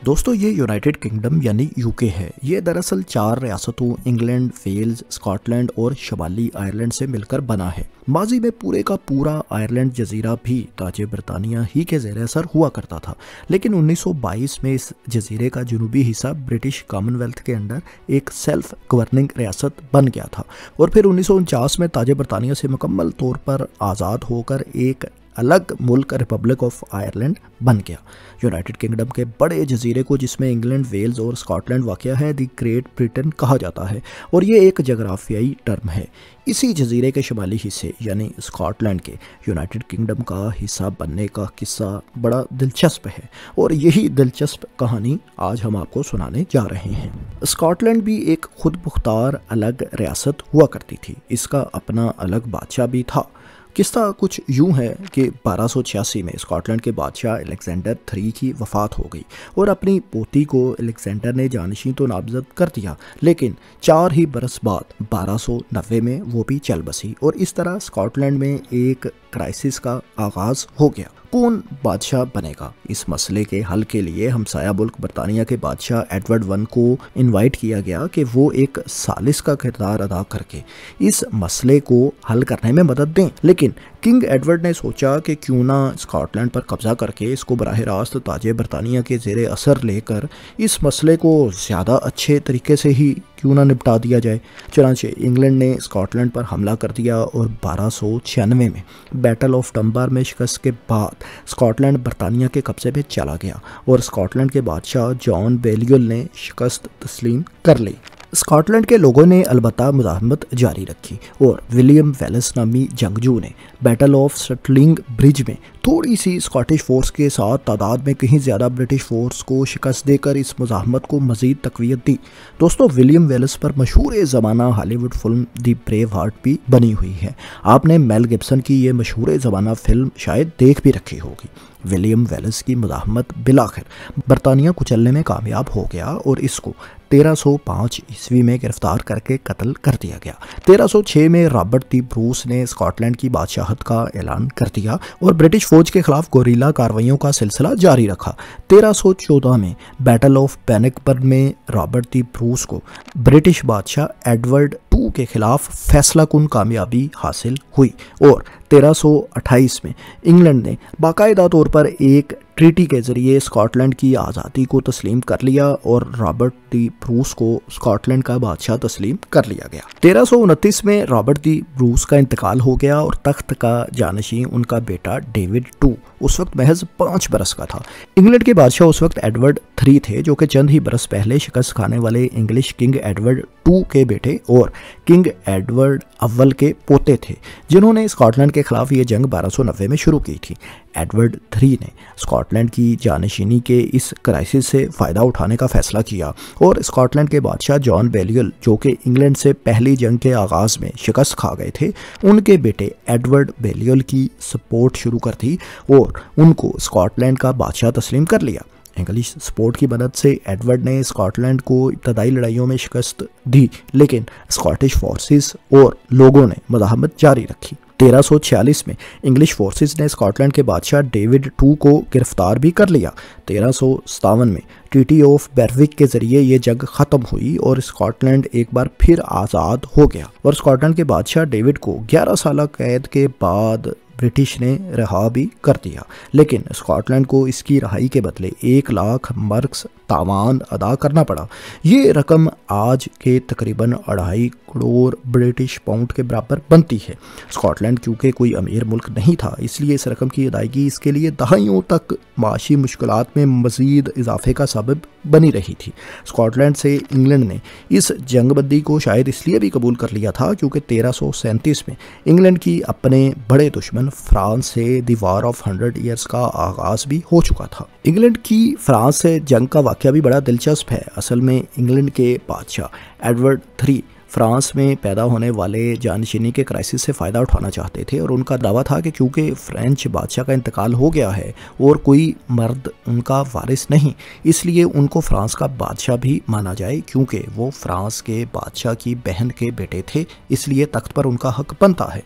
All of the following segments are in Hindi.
दोस्तों ये यूनाइटेड किंगडम यानी यूके है। ये दरअसल 4 रियासतों इंग्लैंड, वेल्स, स्कॉटलैंड और शुमाली आयरलैंड से मिलकर बना है। माजी में पूरे का पूरा आयरलैंड जजीरा भी ताजे बरतानिया ही के ज़ेर असर हुआ करता था, लेकिन 1922 में इस जजीरे का जनूबी हिस्सा ब्रिटिश कॉमनवेल्थ के अंडर एक सेल्फ गवर्निंग रियासत बन गया था और फिर 1949 में ताजे बरतानिया से मुकम्मल तौर पर आज़ाद होकर एक अलग मुल्क रिपब्लिक ऑफ आयरलैंड बन गया। यूनाइटेड किंगडम के बड़े जजीरे को, जिसमें इंग्लैंड, वेल्स और स्कॉटलैंड वाक़या है, दी ग्रेट ब्रिटेन कहा जाता है और ये एक जगराफियाई टर्म है। इसी जजीरे के शुमाली हिस्से यानी स्कॉटलैंड के यूनाइटेड किंगडम का हिस्सा बनने का किस्सा बड़ा दिलचस्प है और यही दिलचस्प कहानी आज हम आपको सुनाने जा रहे हैं। स्कॉटलैंड भी एक खुद मुख्तार अलग रियासत हुआ करती थी। इसका अपना अलग बादशाह भी था। किस्सा कुछ यूं है कि 1286 में स्कॉटलैंड के बादशाह अलेक्जेंडर III की वफ़ात हो गई और अपनी पोती को अलेक्जेंडर ने जानशीं तो नामज़द कर दिया, लेकिन 4 ही बरस बाद 1290 में वो भी चल बसी और इस तरह स्कॉटलैंड में एक क्राइसिस का आगाज़ हो गया। कौन बादशाह बनेगा? इस मसले के हल के लिए हमसाया मुल्क बरतानिया के बादशाह एडवर्ड I को इनवाइट किया गया कि वो एक सालिस का किरदार अदा करके इस मसले को हल करने में मदद दें। लेकिन किंग एडवर्ड ने सोचा कि क्यों ना स्कॉटलैंड पर कब्जा करके इसको बराह रास्त ताजे बरतानिया के ज़ेरे असर लेकर इस मसले को ज़्यादा अच्छे तरीके से ही क्यों ना निपटा दिया जाए। चुनांचे इंग्लैंड ने स्कॉटलैंड पर हमला कर दिया और 1296 में बैटल ऑफ डंबार में शिकस्त के बाद स्कॉटलैंड बरतानिया के कब्जे में चला गया और स्कॉटलैंड के बादशाह जॉन बेलियल ने शिकस्त तस्लीम कर ली। स्कॉटलैंड के लोगों ने अलबत्ता मुज़ाहमत जारी रखी और विलियम वेलेस नामी जंगजू ने बैटल ऑफ सटलिंग ब्रिज में थोड़ी सी स्कॉटिश फोर्स के साथ तादाद में कहीं ज़्यादा ब्रिटिश फोर्स को शिकस्त देकर इस मुज़ाहमत को मज़ीद तक़वियत दी। दोस्तों, विलियम वेलेस पर मशहूर ज़माना हॉलीवुड फिल्म दी ब्रेव हार्ट भी बनी हुई है। आपने मेल गिब्सन की ये मशहूर ज़माना फिल्म शायद देख भी रखी होगी। विलियम वेलेस की मुज़ाहमत बिलाखिर बरतानिया कुचलने में कामयाब हो गया और इसको 1305 ईस्वी में गिरफ्तार करके कत्ल कर दिया गया। 1306 में रॉबर्ट दी ब्रूस ने स्कॉटलैंड की बादशाहत का ऐलान कर दिया और ब्रिटिश फौज के खिलाफ गोरीला कार्रवाइयों का सिलसिला जारी रखा। 1314 में बैटल ऑफ बैनकबर्न में रॉबर्ट दी ब्रूस को ब्रिटिश बादशाह एडवर्ड II के खिलाफ फैसला कुन कामयाबी हासिल हुई और 1328 में इंग्लैंड ने बाकायदा तौर पर एक ट्रीटी के जरिए स्कॉटलैंड की आज़ादी को तस्लीम कर लिया और रॉबर्ट दी ब्रूस को स्कॉटलैंड का बादशाह तस्लीम कर लिया गया। 1329 में रॉबर्ट दी ब्रूस का इंतकाल हो गया और तख्त का जानशीं उनका बेटा डेविड II उस वक्त महज 5 बरस का था। इंग्लैंड के बादशाह उस वक्त एडवर्ड III थे, जो कि चंद ही बरस पहले शिकस्त खाने वाले इंग्लिश किंग एडवर्ड II के बेटे और किंग एडवर्ड अव्वल के पोते थे, जिन्होंने स्कॉटलैंड के खिलाफ ये जंग 1290 में शुरू की थी। एडवर्ड III ने स्कॉटलैंड की जानशीनी के इस क्राइसिस से फ़ायदा उठाने का फैसला किया और स्कॉटलैंड के बादशाह जॉन बेलियल, जो कि इंग्लैंड से पहली जंग के आगाज़ में शिकस्त खा गए थे, उनके बेटे एडवर्ड बेलियल की सपोर्ट शुरू कर दी और उनको स्कॉटलैंड का बादशाह तस्लीम कर लिया। इंग्लिश सपोर्ट की मदद से एडवर्ड ने स्कॉटलैंड को इब्तदाई लड़ाइयों में शिकस्त दी, लेकिन स्कॉटिश फोर्सेस और लोगों ने मुज़ाहमत जारी रखी। 1346 में इंग्लिश फोर्सेस ने स्कॉटलैंड के बादशाह डेविड II को गिरफ्तार भी कर लिया। 1357 में ट्रीटी ऑफ बेरविक के जरिए ये जंग ख़त्म हुई और स्कॉटलैंड एक बार फिर आज़ाद हो गया और स्कॉटलैंड के बादशाह डेविड को 11 साल कैद के बाद ब्रिटिश ने रिहा भी कर दिया, लेकिन स्कॉटलैंड को इसकी रहाई के बदले 1 लाख मार्क्स तावान अदा करना पड़ा। ये रकम आज के तकरीबन 2.5 करोड़ ब्रिटिश पाउंड के बराबर बनती है। स्कॉटलैंड क्योंकि कोई अमीर मुल्क नहीं था, इसलिए इस रकम की अदायगी इसके लिए दहाइयों तक माशी मुश्किलात में मज़ीद इजाफे का सबब बनी रही थी। स्कॉटलैंड से इंग्लैंड ने इस जंगबंदी को शायद इसलिए भी कबूल कर लिया था क्योंकि 1337 में इंग्लैंड की अपने बड़े दुश्मन फ्रांस से द वॉर ऑफ 100 ईयर्स का आगाज़ भी हो चुका था। इंग्लैंड की फ्रांस से जंग का वाक़या भी बड़ा दिलचस्प है। असल में इंग्लैंड के बादशाह एडवर्ड III फ्रांस में पैदा होने वाले जानशीनी के क्राइसिस से फ़ायदा उठाना चाहते थे और उनका दावा था कि क्योंकि फ्रेंच बादशाह का इंतकाल हो गया है और कोई मर्द उनका वारिस नहीं, इसलिए उनको फ्रांस का बादशाह भी माना जाए। क्योंकि वो फ्रांस के बादशाह की बहन के बेटे थे, इसलिए तख्त पर उनका हक बनता है।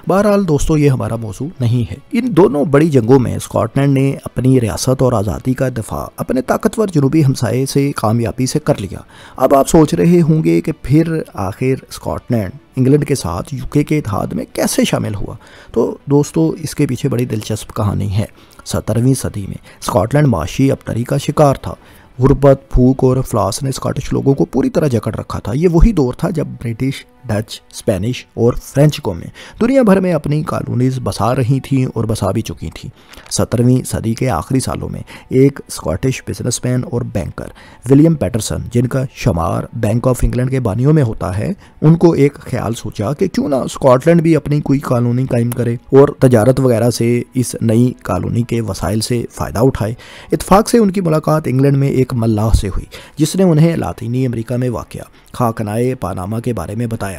बहरहाल दोस्तों, ये हमारा मौजू नहीं है। इन दोनों बड़ी जंगों में स्कॉटलैंड ने अपनी रियासत और आज़ादी का दफा अपने ताकतवर जनूबी हमसाये से कामयाबी से कर लिया। अब आप सोच रहे होंगे कि फिर आखिर स्कॉटलैंड इंग्लैंड के साथ यूके के इत्तेहाद में कैसे शामिल हुआ। तो दोस्तों, इसके पीछे बड़ी दिलचस्प कहानी है। 17वीं सदी में स्कॉटलैंड माशी अबतरी का शिकार था। गुर्बत, भूख और अफलास ने स्कॉटिश लोगों को पूरी तरह जकड़ रखा था। ये वही दौर था जब ब्रिटिश, डच, स्पेनिश और फ्रेंच कौमें दुनिया भर में अपनी कॉलोनीज बसा रही थीं और बसा भी चुकी थीं। 17वीं सदी के आखिरी सालों में एक स्कॉटिश बिजनेसमैन और बैंकर विलियम पैटरसन, जिनका शुमार बैंक ऑफ इंग्लैंड के बानियों में होता है, उनको एक ख्याल सोचा कि क्यों ना स्कॉटलैंड भी अपनी कोई कॉलोनी कायम करे और तजारत वगैरह से इस नई कॉलोनी के वसाइल से फ़ायदा उठाए। इत्तेफाक से उनकी मुलाकात इंग्लैंड में एक मल्लाह से हुई, जिसने उन्हें लातीनी अमेरिका में वाक़या खाकनाए पानामा के बारे में बताया।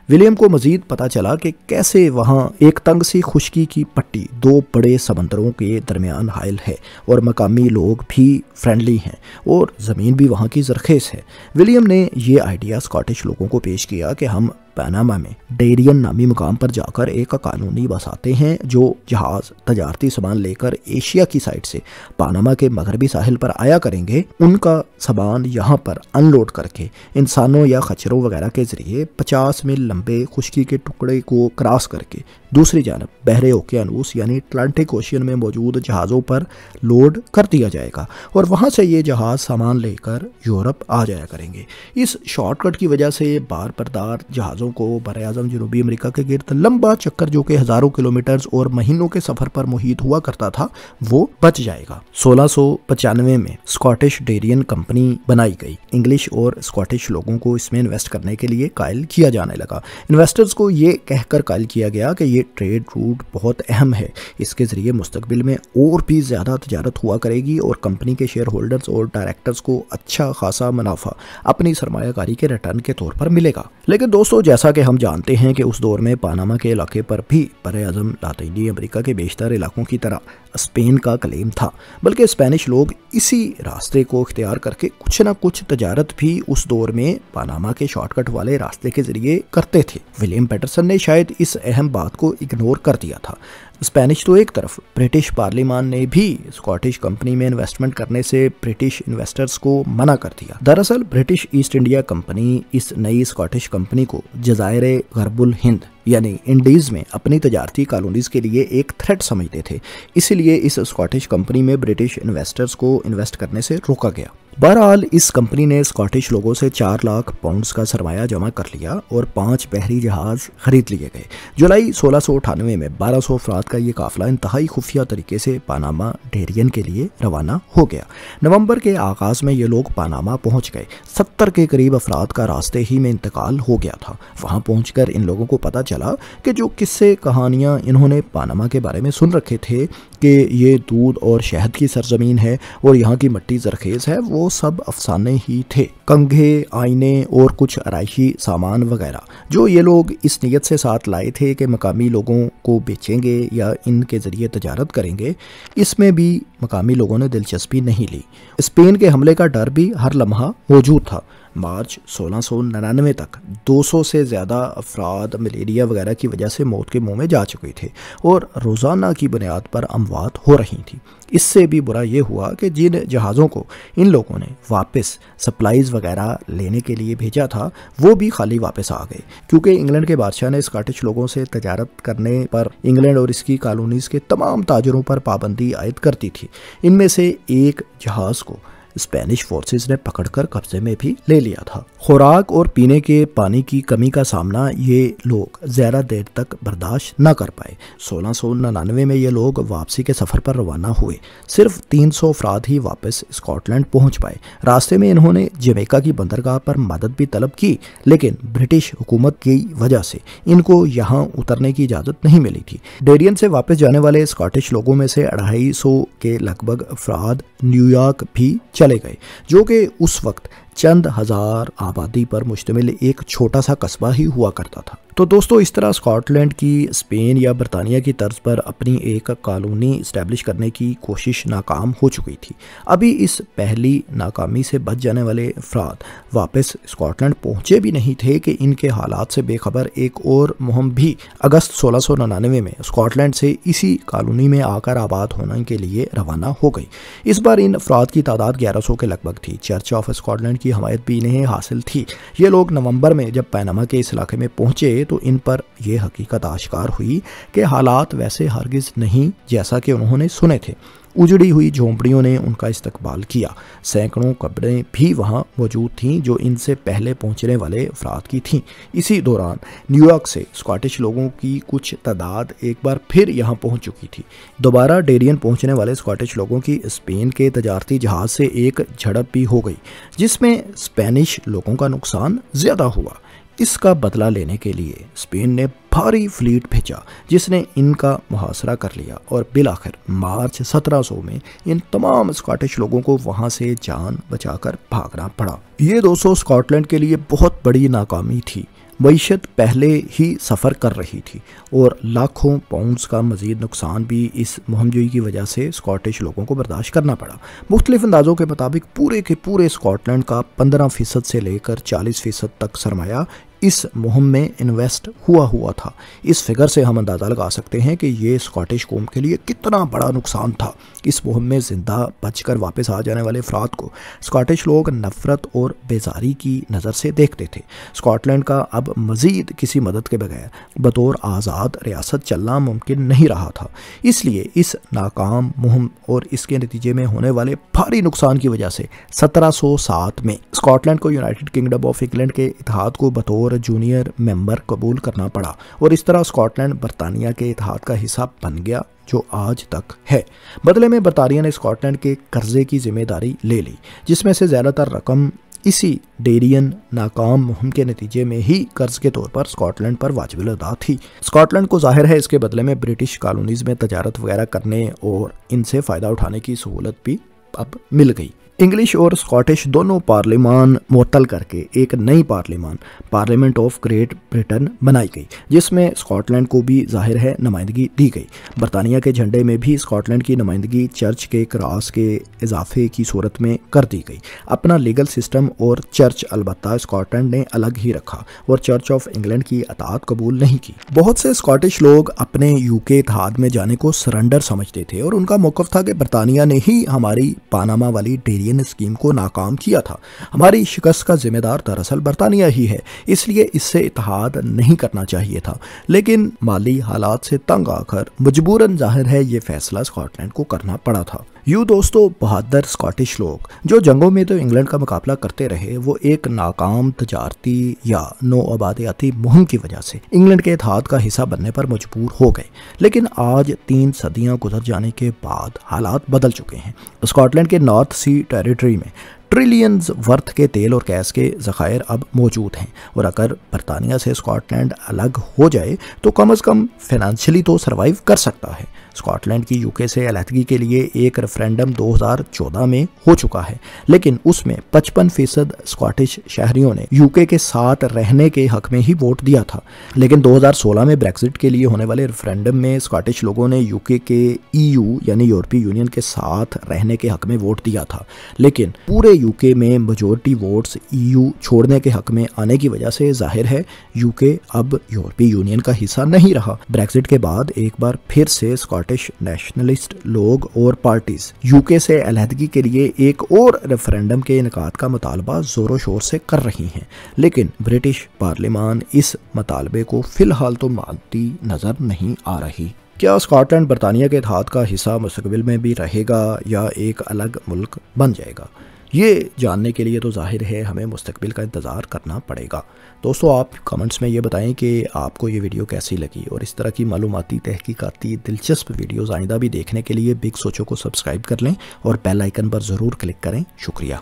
विलियम को मजीद पता चला कि कैसे वहाँ एक तंग सी खुश्की की पट्टी दो बड़े समंदरों के दरमियान हायल है और मकामी लोग भी फ्रेंडली हैं और ज़मीन भी वहाँ की ज़रखेज़ है। विलियम ने ये आइडिया स्कॉटिश लोगों को पेश किया कि हम पनामा में डेरियन नामी मुकाम पर जाकर एक कॉलोनी बसाते हैं जो जहाज़ तजारती सामान लेकर एशिया की साइड से पनामा के मगरबी साहिल पर आया करेंगे, उनका सामान यहाँ पर अनलोड करके इंसानों या खच्चरों वगैरह के ज़रिए 50 मील लंबे खुश्की के टुकड़े को क्रॉस करके दूसरी जानब बहरे ओकियानूस यानी अटलांटिक ओशियन में मौजूद जहाज़ों पर लोड कर दिया जाएगा और वहाँ से ये जहाज़ सामान लेकर यूरोप आ जाया करेंगे। इस शॉर्टकट की वजह से बार बरदार जहाज़ों को बर-ए-आज़म जनूबी अमेरिका के गिर्द लंबा चक्कर, जो कि हज़ारों किलोमीटर और महीनों के सफ़र पर मुहित हुआ करता था, वो बच जाएगा। 1695 में स्कॉटिश डेरियन कंपनी बनाई गई। इंग्लिश और स्कॉटिश लोगों को इसमें इन्वेस्ट करने के लिए कायल किया जाने लगा। इन्वेस्टर्स को ये कहकर कायल किया गया कि ये ट्रेड रूट बहुत अहम है, इसके ज़रिए मुस्तकबिल में और भी ज़्यादा तजारत हुआ करेगी और कंपनी के शेयर होल्डर्स और डायरेक्टर्स को अच्छा खासा मुनाफा अपनी सरमायाकारी के रिटर्न के तौर पर मिलेगा। लेकिन दोस्तों, जैसा कि हम जानते हैं कि उस दौर में पनामा के इलाके पर भी बर-ए-आज़म लातीनी अमेरिका के बेशतर इलाकों की तरह स्पेन का क्लेम था, बल्कि स्पेनिश लोग इसी रास्ते को इख्तियार करके कुछ ना कुछ तजारत भी उस दौर में पनामा के शॉर्टकट वाले रास्ते के जरिए करते थे। विलियम पैटरसन ने शायद इस अहम बात को इग्नोर कर दिया था। स्पेनिश तो एक तरफ, ब्रिटिश पार्लिमान ने भी स्कॉटिश कंपनी में इन्वेस्टमेंट करने से ब्रिटिश इन्वेस्टर्स को मना कर दिया। दरअसल ब्रिटिश ईस्ट इंडिया कंपनी इस नई स्कॉटिश कंपनी को जज़ायरे गरबुल हिंद यानी इंडीज़ में अपनी तजारती कॉलोनीज के लिए एक थ्रेट समझते थे, इसलिए इस स्कॉटिश कंपनी में ब्रिटिश इन्वेस्टर्स को इन्वेस्ट करने से रोका गया। बहरहाल इस कंपनी ने स्कॉटिश लोगों से 4 लाख पाउंड्स का सरमाया जमा कर लिया और 5 बहरी जहाज खरीद लिए गए। जुलाई 1698 में 1200 अफराद का ये काफिला इंतहाई खुफिया तरीके से पनामा डेरियन के लिए रवाना हो गया। नवंबर के आगाज में ये लोग पनामा पहुंच गए। 70 के करीब अफराद का रास्ते ही में इंतकाल हो गया था। वहां पहुंचकर इन लोगों को पता चला कि जो किस्से कहानियां इन्होंने पनामा के बारे में सुन रखे थे कि ये दूध और शहद की सरजमीन है और यहाँ की मिट्टी जरखेज है, वो सब अफसाने ही थे। कंघे, आईने और कुछ आराइशी सामान वगैरह जो ये लोग इस नीयत से साथ लाए थे कि मकामी लोगों को बेचेंगे या इनके ज़रिए तजारत करेंगे, इसमें भी मकामी लोगों ने दिलचस्पी नहीं ली। स्पेन के हमले का डर भी हर लम्हा मौजूद था। मार्च 1699 तक 200 से ज़्यादा अफराद मलेरिया वगैरह की वजह से मौत के मुंह में जा चुके थे और रोज़ाना की बुनियाद पर अमवात हो रही थी। इससे भी बुरा ये हुआ कि जिन जहाज़ों को इन लोगों ने वापस सप्लाईज़ वगैरह लेने के लिए भेजा था, वो भी खाली वापस आ गए, क्योंकि इंग्लैंड के बादशाह ने स्कॉटिश लोगों से तजारत करने पर इंग्लैंड और इसकी कॉलोनीज़ के तमाम ताजरों पर पाबंदी आयद करती थी। इनमें से एक जहाज़ को स्पेनिश फोर्सेस ने पकड़कर कब्जे में भी ले लिया था। खुराक और पीने के पानी की कमी का सामना ये लोग ज़्यादा देर तक बर्दाश्त न कर पाए। 1699 में ये लोग वापसी के सफ़र पर रवाना हुए। सिर्फ 300 अफराद ही वापस स्कॉटलैंड पहुंच पाए। रास्ते में इन्होंने जमैका की बंदरगाह पर मदद भी तलब की, लेकिन ब्रिटिश हुकूमत की वजह से इनको यहाँ उतरने की इजाज़त नहीं मिली थी। डेरियन से वापस जाने वाले स्कॉटिश लोगों में से 250 के लगभग अफराद न्यूयॉर्क भी चले गए, जो कि उस वक्त चंद हजार आबादी पर मुश्तमिल एक छोटा सा कस्बा ही हुआ करता था। तो दोस्तों, इस तरह स्कॉटलैंड की स्पेन या बरतानिया की तर्ज पर अपनी एक कॉलोनी इस्टेब्लिश करने की कोशिश नाकाम हो चुकी थी। अभी इस पहली नाकामी से बच जाने वाले अफराद वापस स्कॉटलैंड पहुंचे भी नहीं थे कि इनके हालात से बेखबर एक और मुहिम भी अगस्त 1699 में स्कॉटलैंड से इसी कॉलोनी में आकर आबाद होने के लिए रवाना हो गई। इस बार इन अफराद की तादाद 1100 के लगभग थी। चर्च ऑफ स्कॉटलैंड की हमायत भी इन्हें हासिल थी। ये लोग नवंबर में जब पैनामा के इस इलाके में पहुंचे तो इन पर यह हकीकत आश्कार हुई कि हालात वैसे हरगिज नहीं जैसा कि उन्होंने सुने थे। उजड़ी हुई झोंपड़ियों ने उनका इस्तकबाल किया। सैकड़ों कब्रें भी वहां मौजूद थीं जो इनसे पहले पहुंचने वाले अफराद की थीं। इसी दौरान न्यूयॉर्क से स्कॉटिश लोगों की कुछ तादाद एक बार फिर यहां पहुंच चुकी थी। दोबारा डेरियन पहुंचने वाले स्कॉटिश लोगों की स्पेन के तजारती जहाज से एक झड़प भी हो गई, जिसमें स्पेनिश लोगों का नुकसान ज्यादा हुआ। इसका बदला लेने के लिए स्पेन ने भारी फ्लीट भेजा जिसने इनका मुहासरा कर लिया और बिलाखिर मार्च 1700 में इन तमाम स्कॉटिश लोगों को वहां से जान बचाकर भागना पड़ा। ये दोस्तों स्कॉटलैंड के लिए बहुत बड़ी नाकामी थी। मईशत पहले ही सफ़र कर रही थी और लाखों पाउंड्स का मजीद नुकसान भी इस मुहिमजोई की वजह से स्कॉटिश लोगों को बर्दाश्त करना पड़ा। मुख्तलिफ अंदाज़ों के मुताबिक पूरे के पूरे स्कॉटलैंड का 15% से लेकर 40% तक सरमाया इस मुहिम में इन्वेस्ट हुआ था। इस फिगर से हम अंदाज़ा लगा सकते हैं कि ये स्कॉटिश कौम के लिए कितना बड़ा नुकसान था। इस मुहिम में जिंदा बचकर वापस आ जाने वाले अफराद को स्कॉटिश लोग नफरत और बेजारी की नज़र से देखते थे। स्कॉटलैंड का अब मज़ीद किसी मदद के बगैर बतौर आज़ाद रियासत चलना मुमकिन नहीं रहा था। इसलिए इस नाकाम मुहिम और इसके नतीजे में होने वाले भारी नुकसान की वजह से 1707 में स्कॉटलैंड को यूनाइटेड किंगडम ऑफ इंग्लैंड के इत्तेहाद को बतौर जूनियर मेंबर कबूल करना पड़ा और इस तरह स्कॉटलैंड बरतानिया के इत्तेहाद का हिस्सा बन गया जो आज तक है। बदले में बरतानिया ने स्कॉटलैंड के कर्जे की जिम्मेदारी ले ली, जिसमें से ज़्यादातर रकम इसी डेरियन नाकाम मुहिम के नतीजे में ही कर्ज के तौर पर स्कॉटलैंड पर वाजिब अदा थी। स्कॉटलैंड को जाहिर है इसके बदले में ब्रिटिश कॉलोनीज में तजारत वगैरह करने और इनसे फ़ायदा उठाने की सहूलत भी अब मिल गई। इंग्लिश और स्कॉटिश दोनों पार्लिमान मुअत्तल करके एक नई पार्लियामेंट ऑफ ग्रेट ब्रिटेन बनाई गई, जिसमें स्कॉटलैंड को भी जाहिर है नुमाइंदगी दी गई। बरतानिया के झंडे में भी स्कॉटलैंड की नुमाइंदगी चर्च के क्रॉस के इजाफे की सूरत में कर दी गई। अपना लीगल सिस्टम और चर्च अलबत्ता स्कॉटलैंड ने अलग ही रखा और चर्च ऑफ इंग्लैंड की अताअत कबूल नहीं की। बहुत से स्कॉटिश लोग अपने यूके इत्तेहाद में जाने को सरेंडर समझते थे और उनका मौक़िफ़ था कि बरतानिया ने ही हमारी पानामा वाली डेरियन स्कीम को नाकाम किया था। हमारी शिकस्त का जिम्मेदार दरअसल बरतानिया ही है, इसलिए इससे इत्तेहाद नहीं करना चाहिए था। लेकिन माली हालात से तंग आकर मजबूरन जाहिर है ये फैसला स्कॉटलैंड को करना पड़ा था। यूँ दोस्तों, बहादुर स्कॉटिश लोग जो जंगों में तो इंग्लैंड का मुकाबला करते रहे, वो एक नाकाम तजारती या नो आबादियाती मुहिम की वजह से इंग्लैंड के इत्तेहाद का हिस्सा बनने पर मजबूर हो गए। लेकिन आज 3 सदियां गुजर जाने के बाद हालात बदल चुके हैं। स्कॉटलैंड के नॉर्थ सी टेरिटरी में ट्रिलियंस वर्थ के तेल और गैस के ज़खायर अब मौजूद हैं और अगर बरतानिया से स्कॉटलैंड अलग हो जाए तो कम अज़ कम फाइनेंशियली तो सरवाइव कर सकता है। स्कॉटलैंड की यूके से अलहदगी के लिए एक रेफरेंडम 2014 में हो चुका है, लेकिन उसमें 55% स्कॉटिश शहरियों ने यूके के साथ रहने के हक में ही वोट दिया था। लेकिन 2016 में ब्रेक्जिट के लिए होने वाले रेफरेंडम में स्कॉटिश लोगों ने यूके के EU यानी यूरोपीय यूनियन के साथ रहने के हक में वोट दिया था। लेकिन पूरे यूके में मेजॉरिटी वोट्स EU छोड़ने के हक में आने की वजह से जाहिर है यूके अब यूरोपीय यूनियन का हिस्सा नहीं रहा। ब्रेक्जिट के बाद एक बार फिर से स्कॉटिश नेशनलिस्ट लोग और पार्टीज यूके से अलहदगी के लिए एक और रेफरेंडम के इनकाद का मुतालबा जोरों शोर से कर रही हैं, लेकिन ब्रिटिश पार्लियामान इस मुतालबे को फिलहाल तो मानती नजर नहीं आ रही। क्या स्कॉटलैंड बरतानिया के इत्तेहाद का हिस्सा मुस्तकबिल में भी रहेगा या एक अलग मुल्क बन जाएगा? ये जानने के लिए तो जाहिर है हमें मुस्तकबिल का इंतज़ार करना पड़ेगा। दोस्तों, आप कमेंट्स में ये बताएं कि आपको ये वीडियो कैसी लगी और इस तरह की मालूमाती तहकीकाती दिलचस्प वीडियोज़ आइंदा भी देखने के लिए बिग सोचो को सब्सक्राइब कर लें और बेल आइकन पर ज़रूर क्लिक करें। शुक्रिया।